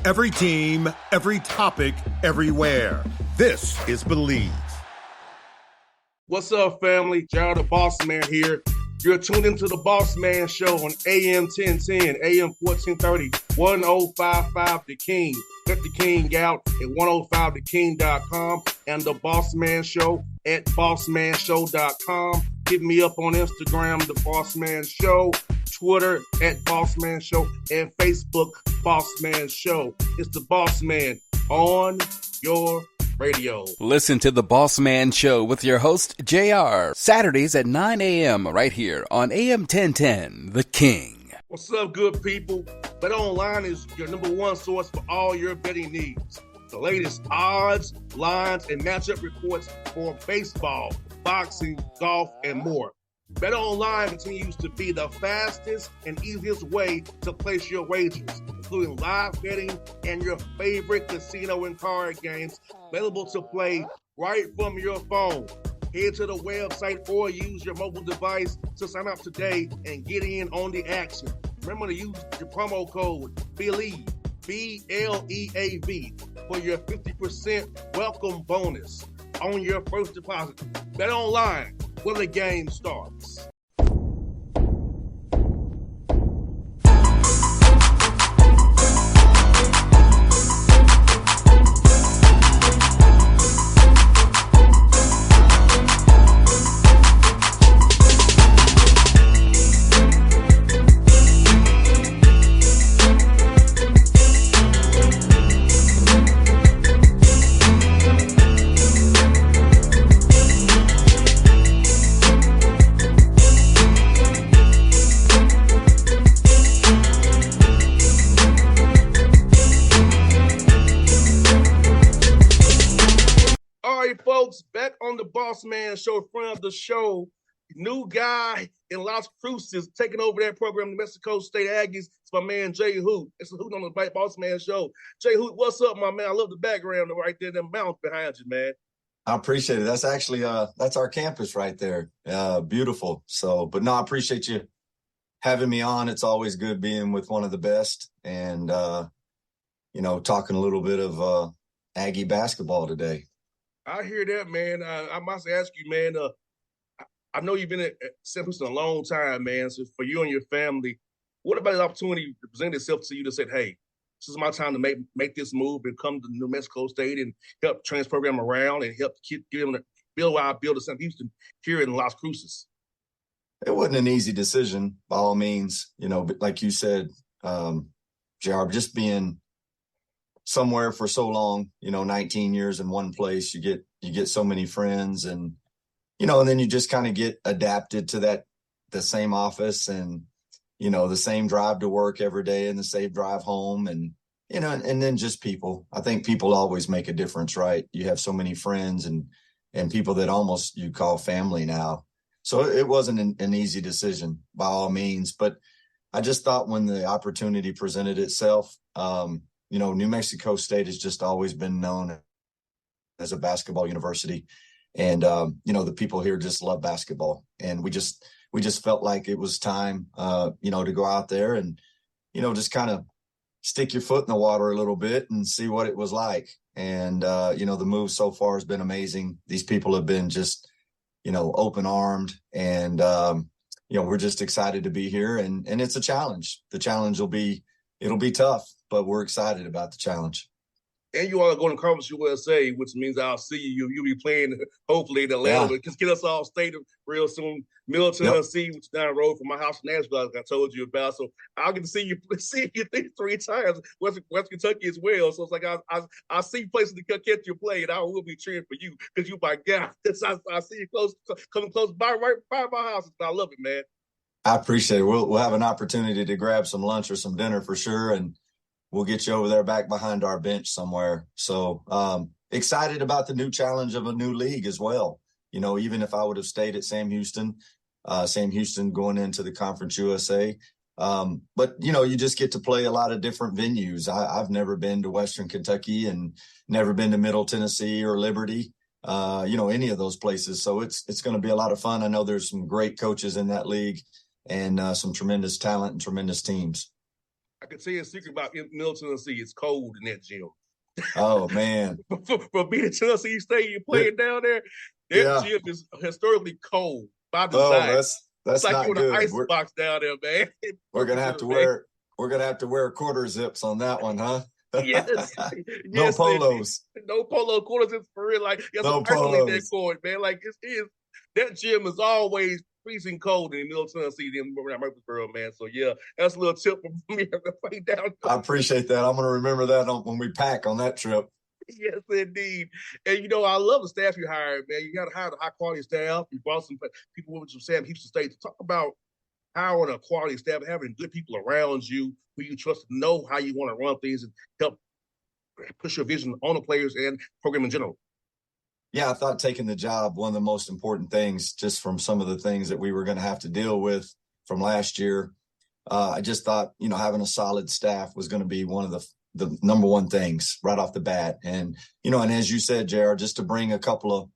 Every team, every topic, everywhere. This is Believe. What's up, family? Gerald the Bossman here. You're tuned into the Bossman Show on AM 1010, AM 1430, 1055 The King. Let the King out at 105theking.com and the Bossman Show at bossmanshow.com. Hit me up on Instagram, The Bossman Show, Twitter at Bossman Show, and Facebook, Bossman Show. It's the Bossman on your radio. Listen to the Bossman Show with your host, JR, Saturdays at 9 a.m. right here on AM 1010, The King. What's up, good people? BetOnline is your number one source for all your betting needs. The latest odds, lines, and matchup reports for baseball, boxing, golf, and more. BetOnline continues to be the fastest and easiest way to place your wagers, including live betting and your favorite casino and card games available to play right from your phone. Head to the website or use your mobile device to sign up today and get in on the action. Remember to use your promo code BELIEVE, BLEAV, for your 50% welcome bonus on your first deposit. BetOnline, where the game starts. Folks, back on the Bossman Show, friend of the show, new guy in Las Cruces, taking over that program, the Mexico State Aggies. It's my man, Jay Hooten. It's the Hooten on the Bossman Show. Jay Hooten, what's up, my man? I love the background right there, them mountains behind you, man. I appreciate it. That's actually, that's our campus right there. Beautiful. So, but no, I appreciate you having me on. It's always good being with one of the best and, talking a little bit of Aggie basketball today. I hear that, man. I must ask you, man, I know you've been at St. Louis a long time, man. So for you and your family, what about the opportunity to present itself to you to say, hey, this is my time to make this move and come to New Mexico State and help transfer program around and help build a St. Houston here in Las Cruces? It wasn't an easy decision, by all means. But like you said, JR, just being somewhere for so long, 19 years in one place, you get so many friends and then you just kind of get adapted to the same office and, the same drive to work every day and the same drive home and, and then just people. I think people always make a difference, right? You have so many friends and people that almost you call family now. So it wasn't an easy decision by all means, but I just thought when the opportunity presented itself, New Mexico State has just always been known as a basketball university. And, the people here just love basketball. And we just felt like it was time, to go out there and, just kind of stick your foot in the water a little bit and see what it was like. And, the move so far has been amazing. These people have been just, open armed and, we're just excited to be here and it's a challenge. The challenge it'll be tough, but we're excited about the challenge. And you are going to Conference USA, which means I'll see you. You'll be playing, hopefully, in Atlanta. Yeah. Just get us all stadium real soon. Middle Tennessee, which is down the road from my house in Nashville, like I told you about. So I'll get to see you 3 times. West Kentucky as well. So it's like I see places to catch you play, and I will be cheering for you because you my guy. I see you coming close by right by my house. I love it, man. I appreciate it. We'll have an opportunity to grab some lunch or some dinner for sure, and we'll get you over there back behind our bench somewhere. So excited about the new challenge of a new league as well. Even if I would have stayed at Sam Houston going into the Conference USA. But, you just get to play a lot of different venues. I've never been to Western Kentucky and never been to Middle Tennessee or Liberty, any of those places. So it's going to be a lot of fun. I know there's some great coaches in that league and some tremendous talent and tremendous teams. I can tell you a secret about Middle Tennessee. It's cold in that gym. Oh man. For being at Tennessee State, you're playing down there. That Yeah. gym is historically cold by Oh, design. It's that's like you're not in an good. ice box down there, man. We're gonna have to wear quarter zips on that one, huh? Yes, No yes, indeed. polos. No polo quarters. It's for real. Like there's some No ice underneath that polos. court, man. Like it is. That gym is always freezing cold in Middle Tennessee, in Murfreesboro, man. So yeah, that's a little tip from me to play down. I appreciate that. I'm gonna remember that when we pack on that trip. Yes, indeed. And I love the staff you hired, man. You got to hire the high quality staff. You brought some people with some Sam Houston State to talk about hiring a quality staff, having good people around you who you trust to know how you want to run things and help push your vision on the players and program in general. Yeah, I thought taking the job, one of the most important things, just from some of the things that we were going to have to deal with from last year. I just thought, having a solid staff was going to be one of the number one things right off the bat. And, and as you said, JR, just to bring a couple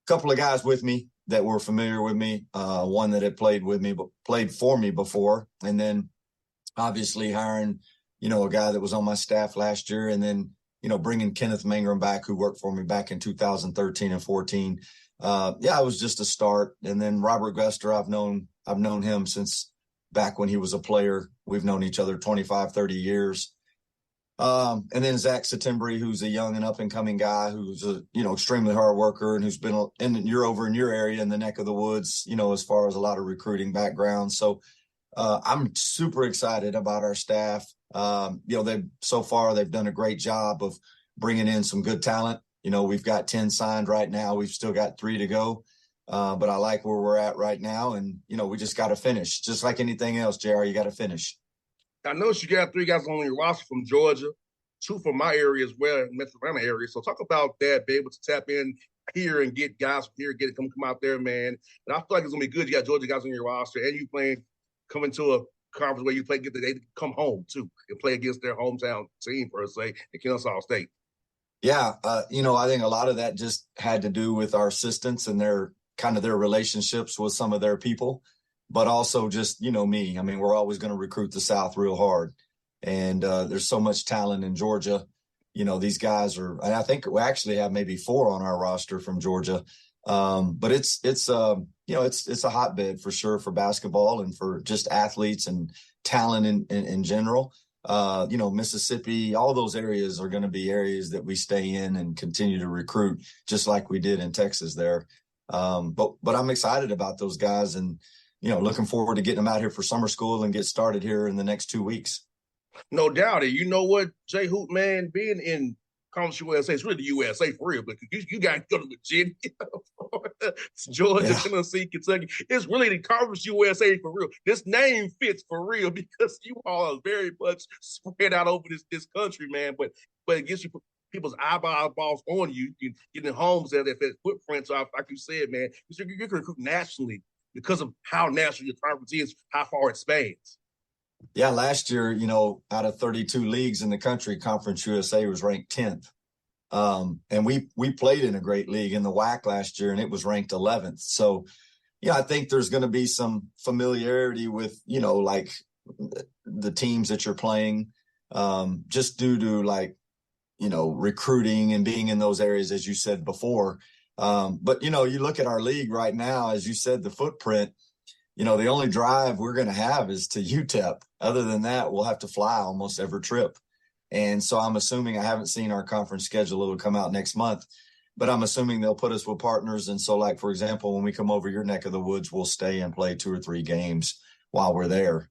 of guys with me that were familiar with me, one that had played for me before. And then obviously hiring, a guy that was on my staff last year, and then, bringing Kenneth Mangrum back, who worked for me back in 2013 and 14. It was just a start. And then Robert Guster, I've known him since back when he was a player. We've known each other 25, 30 years. And then Zach Satembre, who's a young and up and coming guy who's a, extremely hard worker and who's been over in your area in the neck of the woods, as far as a lot of recruiting background. So I'm super excited about our staff. They've done a great job of bringing in some good talent. We've got 10 signed right now. We've still got 3 to go. But I like where we're at right now. And, we just got to finish. Just like anything else, JR, you got to finish. I noticed you got 3 guys on your roster from Georgia, 2 from my area as well, Metro Atlanta area. So talk about that, be able to tap in here and get guys from here, come out there, man. And I feel like it's going to be good. You got Georgia guys on your roster, and you coming to a conference where you play, they come home, too, and play against their hometown team, per se, at Kennesaw State. Yeah, I think a lot of that just had to do with our assistants and their relationships with some of their people. But also just, me. I mean, we're always going to recruit the South real hard. And there's so much talent in Georgia. These guys and I think we actually have maybe 4 on our roster from Georgia. But it's a hotbed for sure for basketball and for just athletes and talent in general. Mississippi, all those areas are going to be areas that we stay in and continue to recruit, just like we did in Texas there. But I'm excited about those guys and, looking forward to getting them out here for summer school and get started here in the next 2 weeks. No doubt. You know what, Jay Hooten, man, being in Conference USA, it's really the USA for real, but you got to go to Virginia, Georgia, Tennessee, Kentucky. It's really the Conference USA for real. This name fits for real because you all are very much spread out over this country, man. But it gets you people's eyeballs on you, getting homes at that footprint. So like you said, man, you can recruit nationally because of how national your conference is, how far it spans. Yeah, last year, out of 32 leagues in the country, Conference USA was ranked 10th. And we played in a great league in the WAC last year, and it was ranked 11th. So, I think there's going to be some familiarity with, like the teams that you're playing, just due to recruiting and being in those areas, as you said before. But, you look at our league right now, as you said, the footprint, the only drive we're going to have is to UTEP. Other than that, we'll have to fly almost every trip. And so I'm assuming, I haven't seen our conference schedule. It'll come out next month, but I'm assuming they'll put us with partners. And so, for example, when we come over your neck of the woods, we'll stay and play 2 or 3 games while we're there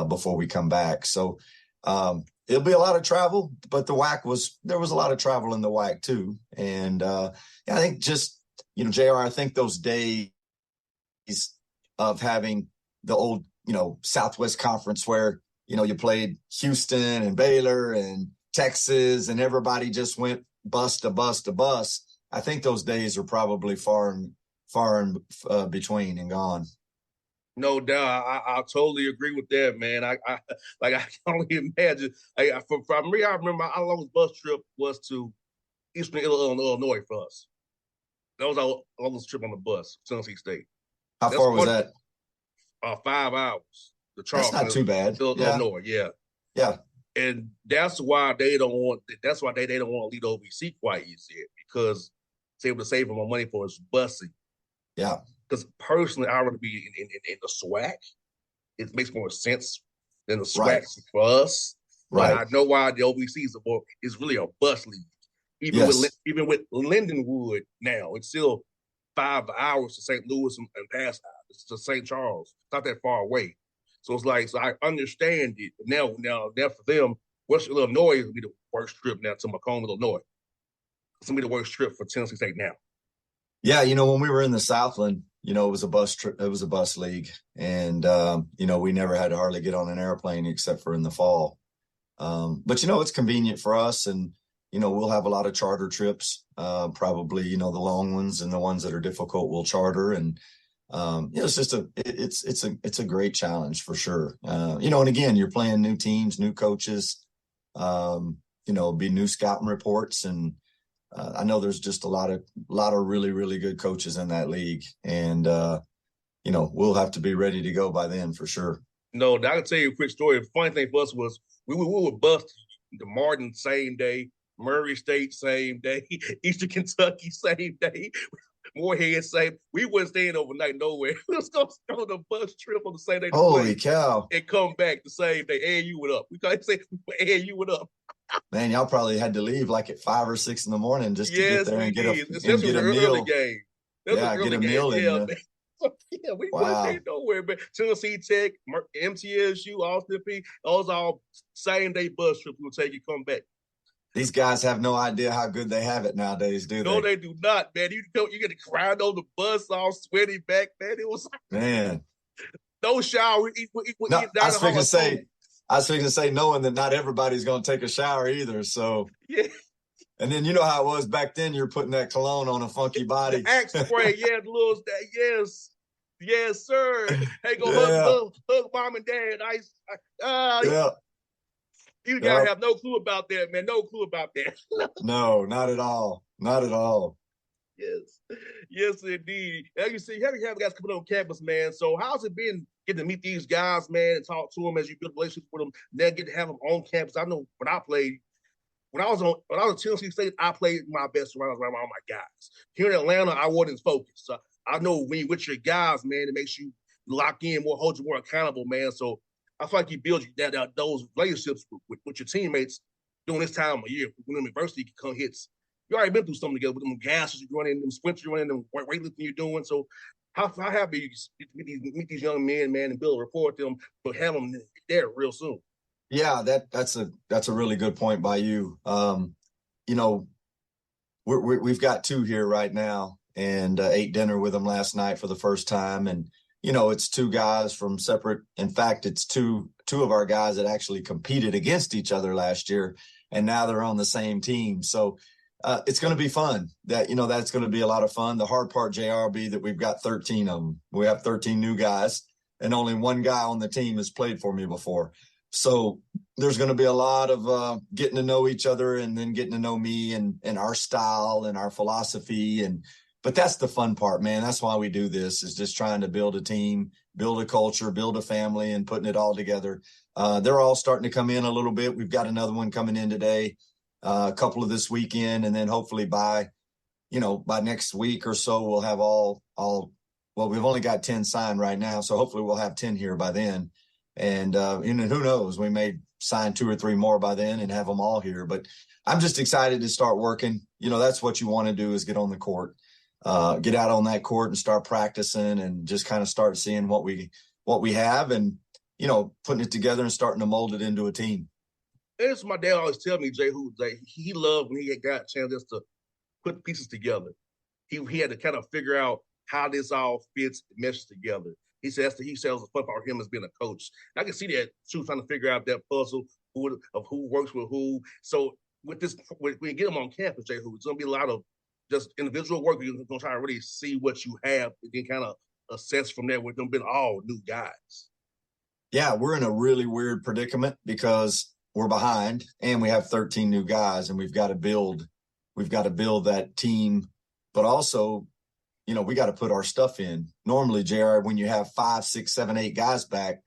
before we come back. So it'll be a lot of travel, but there was a lot of travel in the WAC too. And I think just, JR, I think those days of having the old, Southwest Conference where, you played Houston and Baylor and Texas and everybody just went bus to bus to bus. I think those days are probably far and between and gone. No doubt. I totally agree with that, man. I can only imagine. For me, I remember our longest bus trip was to Eastern Illinois for us. That was our longest trip on the bus, Tennessee State. How far was that? 5 hours. The Charleston, that's not too bad. Illinois, yeah. Yeah. And that's why they don't want to lead OVC quite easy, because it's able to save them more money for his busing. Yeah. Because personally, I'd rather be in the SWAC. It makes more sense than the SWAC for us. But Right. I know why the OVC is really a bus league. Even with Lindenwood now, it's still 5 hours to St. Louis and past hours to St. Charles. It's not that far away. So it's like, so I understand it. But now for them, Western Illinois will be the worst trip now to Macomb, Illinois. It's gonna be the worst trip for Tennessee State now. Yeah, when we were in the Southland, it was a bus trip. It was a bus league, and we never had to hardly get on an airplane except for in the fall. But it's convenient for us, and we'll have a lot of charter trips. Probably the long ones and the ones that are difficult we'll charter, and it's just it's a great challenge for sure. And again, you're playing new teams, new coaches. Be new scouting reports, and I know there's just a lot of really, really good coaches in that league, and we'll have to be ready to go by then for sure. No, I can tell you a quick story. The funny thing for us was we would bust the Martin same day, Murray State same day, Eastern Kentucky same day, Moorhead same. We wasn't staying overnight nowhere. We was going to go on a bus trip on the same day. Holy cow! And come back the same day. And you went up. We can't say and you went up. Man, y'all probably had to leave like at 5 or 6 in the morning just to get there and get a meal. Game. Get a meal in. Yeah, we wasn't staying nowhere, man. Tennessee Tech, MTSU, Austin P, those all same day bus trips we'll take you come back. These guys have no idea how good they have it nowadays, do they? No, they do not, man. You get to cry on the bus, all sweaty back, man. It was no shower. I was thinking to say, knowing that not everybody's going to take a shower either. So yeah. And then you know how it was back then. You're putting that cologne on a funky body. The Axe spray, yes, sir. Hey, go hug mom and dad. You gotta have no clue about that, man. No clue about that. No, not at all. Not at all. Yes, indeed. As you see, you have guys coming on campus, man. So how's it been getting to meet these guys, man, and talk to them as you build relationships with them, and then get to have them on campus? I know when I was at Tennessee State, I played my best around all my guys. Here in Atlanta, I wasn't focused. So I know when you're with your guys, man, it makes you lock in more, hold you more accountable, man. So I feel like you build those relationships with your teammates during this time of year. When adversity hits, you already been through something together with them gases you're running, them sprints you're running, them weightlifting you're doing. So how happy you meet these young men, man, and build a rapport with them, but have them there real soon. Yeah, that's a really good point by you. We've got 2 here right now, and ate dinner with them last night for the first time, and it's 2 guys from separate. In fact, it's two of our guys that actually competed against each other last year, and now they're on the same team. So it's going to be fun. That's going to be a lot of fun. The hard part, JR, will be that we've got 13 of them. We have 13 new guys, and only one guy on the team has played for me before. So there's going to be a lot of getting to know each other, and then getting to know me and our style and our philosophy. But that's the fun part, man. That's why we do this, is just trying to build a team, build a culture, build a family, and putting it all together. They're all starting to come in a little bit. We've got another one coming in today, a couple of this weekend, and then hopefully by next week or so, we'll have all. Well, we've only got 10 signed right now, so hopefully we'll have 10 here by then. And who knows, we may sign 2 or 3 more by then and have them all here. But I'm just excited to start working. That's what you want to do, is get on the court, get out on that court and start practicing, and just kind of start seeing what we have, and, putting it together and starting to mold it into a team. That's what my dad always tell me, Jay, he loved when he got a chance just to put pieces together. He had to kind of figure out how this all fits and meshes together. He says the fun part for him as being a coach. And I can see that too, trying to figure out that puzzle of who works with who. So when you get them on campus, Jay, it's going to be a lot of just individual work. You're going to try to really see what you have, and then kind of assess from there with them being all new guys. Yeah, we're in a really weird predicament because we're behind and we have 13 new guys, and we've got to build that team, but also, we got to put our stuff in. Normally, JR, when you have 5, 6, 7, 8 guys back,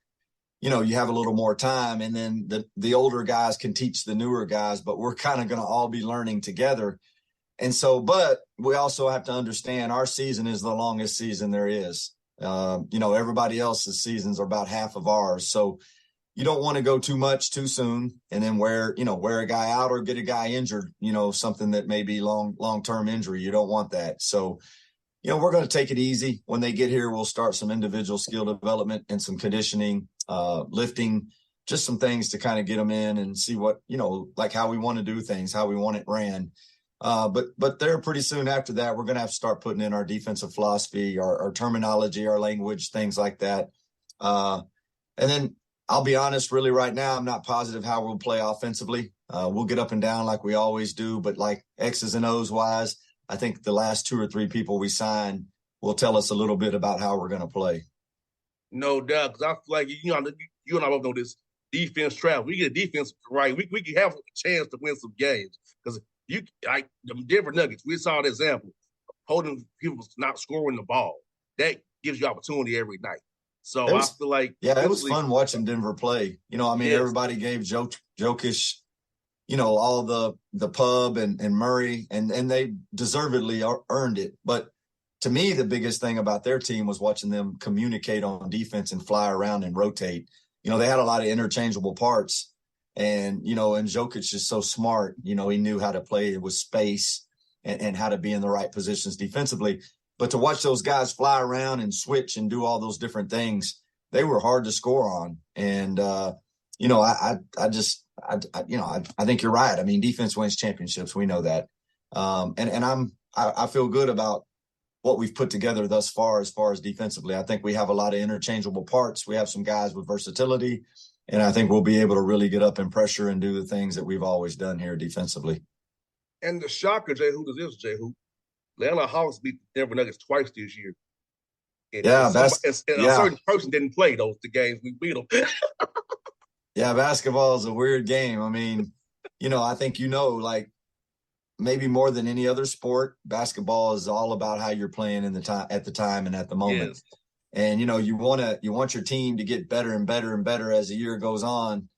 you have a little more time, and then the older guys can teach the newer guys, but we're kind of going to all be learning together. And so, but we also have to understand our season is the longest season there is. Everybody else's seasons are about half of ours. So you don't want to go too much too soon and then wear a guy out or get a guy injured, something that may be long-term injury. You don't want that. So, we're going to take it easy. When they get here, we'll start some individual skill development and some conditioning, lifting, just some things to kind of get them in and see what, like how we want to do things, how we want it ran. But there pretty soon after that, we're going to have to start putting in our defensive philosophy, our terminology, our language, things like that. And then I'll be honest, really right now, I'm not positive how we'll play offensively. We'll get up and down like we always do, but like X's and O's wise, I think the last 2 or 3 people we sign will tell us a little bit about how we're going to play. No doubt, because I feel like you and I both know this defense trap. We get defense right, we can have a chance to win some games. Because the Denver Nuggets, we saw an example holding people not scoring the ball. That gives you opportunity every night. So I feel like it was fun watching Denver play. Everybody gave Jokic, all the pub and Murray, and they deservedly earned it. But to me, the biggest thing about their team was watching them communicate on defense and fly around and rotate. They had a lot of interchangeable parts, and Jokic is so smart. He knew how to play with space and how to be in the right positions defensively. But to watch those guys fly around and switch and do all those different things, they were hard to score on. And, I think you're right. I mean, defense wins championships. We know that. I feel good about what we've put together thus far as defensively. I think we have a lot of interchangeable parts. We have some guys with versatility, and I think we'll be able to really get up in pressure and do the things that we've always done here defensively. And the shocker, Jay Hoot, is Jay Hoot. Atlanta Hawks beat the Denver Nuggets twice this year. And a certain person didn't play the games we beat them. Yeah, basketball is a weird game. I mean, I think like maybe more than any other sport, basketball is all about how you're playing at the time and at the moment. Yes. And you want your team to get better and better and better as the year goes on,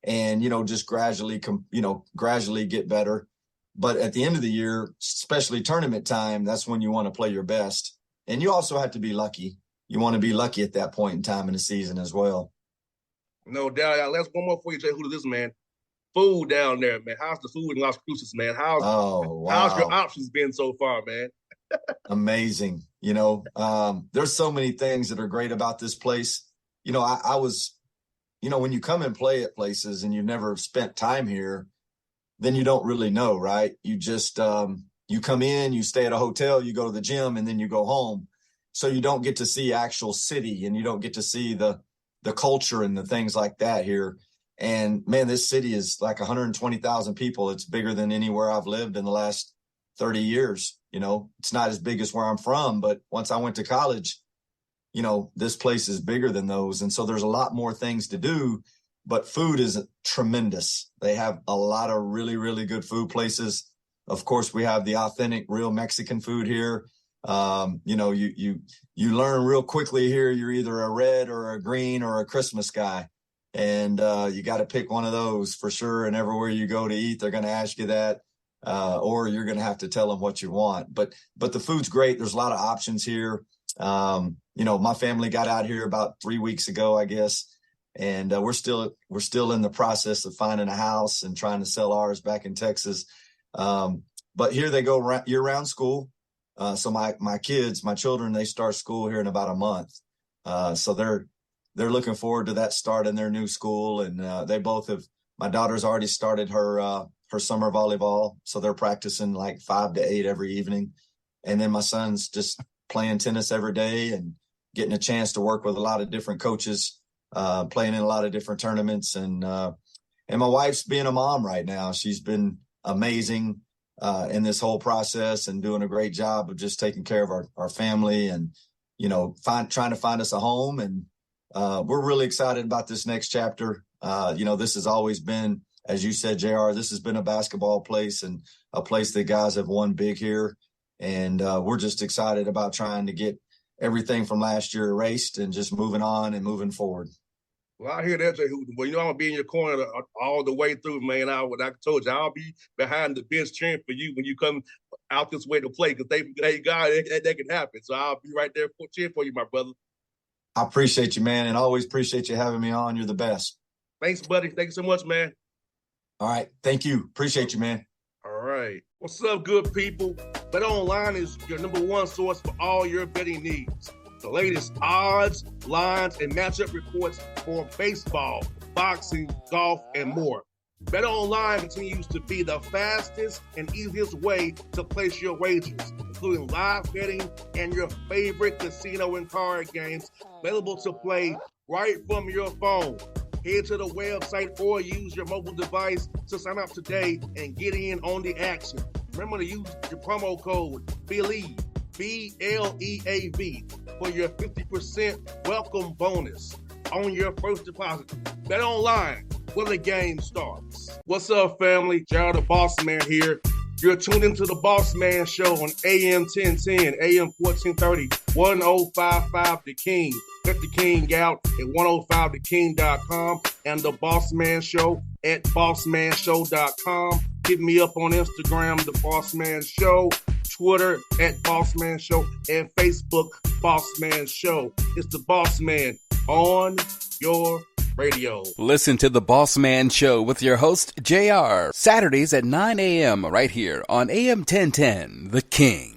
and just gradually get better. But at the end of the year, especially tournament time, that's when you want to play your best. And you also have to be lucky. You want to be lucky at that point in time in the season as well. No doubt. Let's one more for you, Jay. Who is this, man? Food down there, man. How's the food in Las Cruces, man? How's your options been so far, man? Amazing. There's so many things that are great about this place. I was, when you come and play at places and you've never spent time here, then you don't really know, right? You just, you come in, you stay at a hotel, you go to the gym, and then you go home. So you don't get to see actual city, and you don't get to see the culture and the things like that here. And man, this city is like 120,000 people. It's bigger than anywhere I've lived in the last 30 years. It's not as big as where I'm from, but once I went to college, this place is bigger than those. And so there's a lot more things to do. But food is tremendous. They have a lot of really, really good food places. Of course, we have the authentic, real Mexican food here. You learn real quickly here. You're either a red or a green or a Christmas guy, and you got to pick one of those for sure. And everywhere you go to eat, they're going to ask you that, or you're going to have to tell them what you want. But the food's great. There's a lot of options here. My family got out here about 3 weeks ago, I guess. And we're still in the process of finding a house and trying to sell ours back in Texas. But here they go year-round school. So my children, they start school here in about a month. So they're looking forward to that start in their new school. And they both have. My daughter's already started her summer volleyball, so they're practicing like 5 to 8 every evening. And then my son's just playing tennis every day and getting a chance to work with a lot of different coaches. Playing in a lot of different tournaments, and my wife's being a mom right now. She's been amazing in this whole process and doing a great job of just taking care of our family and, trying to find us a home. And we're really excited about this next chapter. This has always been, as you said, JR, this has been a basketball place and a place that guys have won big here. And we're just excited about trying to get everything from last year erased and just moving on and moving forward. Well, I hear that, Jay Hooten. Well, I'm gonna be in your corner all the way through, man. I told you, I'll be behind the bench cheering for you when you come out this way to play, because they God, that can happen. So I'll be right there cheering for you, my brother. I appreciate you, man, and always appreciate you having me on. You're the best. Thanks, buddy. Thank you so much, man. All right. Thank you. Appreciate you, man. All right. What's up, good people? BetOnline is your #1 source for all your betting needs. The latest odds, lines, and matchup reports for baseball, boxing, golf, and more. BetOnline continues to be the fastest and easiest way to place your wagers, including live betting and your favorite casino and card games available to play right from your phone. Head to the website or use your mobile device to sign up today and get in on the action. Remember to use your promo code BELIEVE, BLEAV, for your 50% welcome bonus on your first deposit. BetOnline, where the game starts. What's up, family? Jared the Bossman here. You're tuned into the Bossman Show on AM 1010, AM 1430, 1055 The King. Check The King out at 105theking.com and the Bossman Show at bossmanshow.com. Hit me up on Instagram, The Bossman Show, Twitter at Bossman Show, and Facebook, Bossman Show. It's the Bossman on your radio. Listen to The Bossman Show with your host, JR, Saturdays at 9 a.m. right here on AM 1010, The King.